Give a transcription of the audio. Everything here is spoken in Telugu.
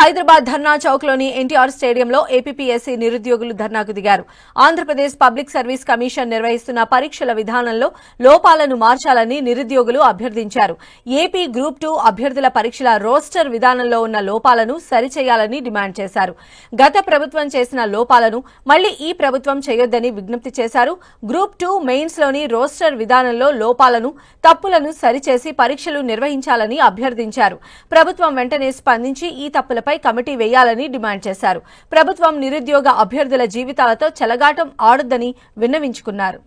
హైదరాబాద్ ధర్నా చౌక్ లోని ఎన్టీఆర్ స్టేడియంలో ఏపీపీఎస్సీ నిరుద్యోగులు ధర్నాకు దిగారు. ఆంధ్రప్రదేశ్ పబ్లిక్ సర్వీస్ కమిషన్ నిర్వహిస్తున్న పరీక్షల విధానంలో లోపాలను మార్చాలని నిరుద్యోగులు అభ్యర్థించారు. ఏపీ గ్రూప్ 2 అభ్యర్థుల పరీక్షల రోస్టర్ విధానంలో ఉన్న లోపాలను సరిచేయాలని డిమాండ్ చేశారు. గత ప్రభుత్వం చేసిన లోపాలను మళ్లీ ఈ ప్రభుత్వం చేయొద్దని విజ్ఞప్తి చేశారు. గ్రూప్ 2 మెయిన్స్ లోని రోస్టర్ విధానంలో లోపాలను, తప్పులను సరిచేసి పరీక్షలు నిర్వహించాలని అభ్యర్థించారు. ప్రభుత్వం వెంటనే స్పందించి ఈ తప్పులపై కమిటీ వేయాలని డిమాండ్ చేశారు. ప్రభుత్వం నిరుద్యోగ అభ్యర్థుల జీవితాలతో చెలగాటం ఆడొద్దని విన్నవించుకున్నారు.